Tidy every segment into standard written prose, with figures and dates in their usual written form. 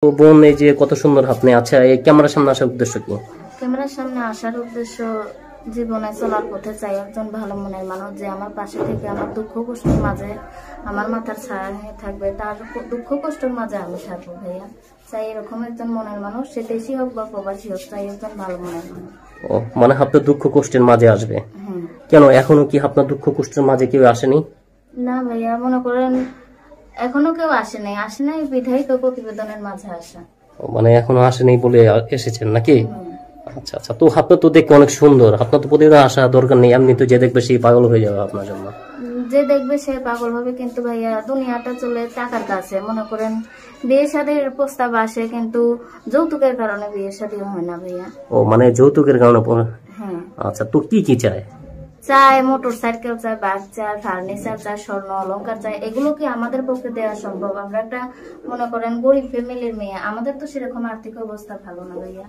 তো বোন, এই যে কত সুন্দর আপনি, আচ্ছা এই ক্যামেরার সামনে আসার উদ্দেশ্য কি? ক্যামেরার সামনে আসার উদ্দেশ্য জীবনে চলার পথে চাই একজন ভালো মনের মানুষ, যে আমার পাশে থেকে আমার দুঃখ কষ্টের মাঝে আমার মাথার ছায়া হয়ে থাকবে, তার দুঃখ কষ্টের মাঝে আমি থাকবো ভাইয়া। চাই এরকম একজন মনের মানুষ, সে দেশি হোক বা প্রবাসী হোক, চাই একজন ভালো মনের মানুষ। ও মানে আপনার দুঃখ কষ্টের মাঝে আসবে? হ্যাঁ। কেন এখনো কি আপনার দুঃখ কষ্টের মাঝে কেউ আসেনি? না ভাইয়া, মনে করেন এখনো কেউ আসে নাই বিধায়ী তো প্রতিবেদনের মাঝে আসা। মানে এখনো আসেনি বলে এসেছেন নাকি? আচ্ছা আচ্ছা, তো আপনার তো দেখতে অনেক সুন্দর, আপনার তো প্রতিদিন আসা দরকার নেই, এমনি তো যে দেখবে সেই পাগল হয়ে যাবে আপনার জন্য। যে দেখবে সে পাগল হবে, কিন্তু ভাইয়া দুনিয়াটা চলে টাকার কাছে। মনে করেন বিয়ে শাদীর প্রস্তাব আসে, কিন্তু যৌতুকের কারণে বিয়ে শাদী হয় না ভাইয়া। ও মানে যৌতুকের কারণে? হ্যাঁ। আচ্ছা, তো কি কি চায়? চায় মোটর সাইকেল, চায় বাইক, চায় ফার্নিচার, চায় স্বর্ণ অলংকার, চায়। এগুলো কি আমাদের পক্ষে দেওয়া সম্ভব? আমরা একটা মনে করেন গরিব ফ্যামিলির মেয়ে, আমাদের তো সেরকম আর্থিক অবস্থা ভালো না ভাইয়া।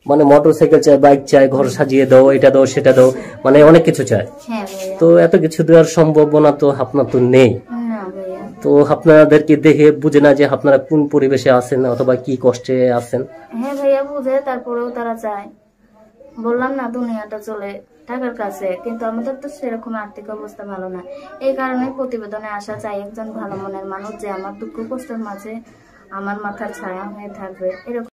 মানে মোটর সাইকেল চায়, বাইক চায়, ঘর সাজিয়ে দাও, এটা দাও সেটা দাও, মানে অনেক কিছু চায়। হ্যাঁ ভাইয়া। তো এত কিছু দেওয়ার সম্ভাবনা তো আপনার তো নেই। না ভাইয়া। তো আপনাদেরকে দেখে বুঝে না যে আপনারা কোন পরিবেশে আছেন অথবা কি কষ্টে আছেন? হ্যাঁ ভাইয়া বুঝে, তারপরেও তারা চায়। বললাম না দুনিয়াটা চলে টাকার কাছে, কিন্তু আমাদের তো সেরকম আর্থিক অবস্থা ভালো না। এই কারণে প্রতিবেদনে আসা, চাই একজন ভালো মনের মানুষ, যে আমার দুঃখ কষ্টের মাঝে আমার মাথার ছায়া হয়ে থাকবে, এরকম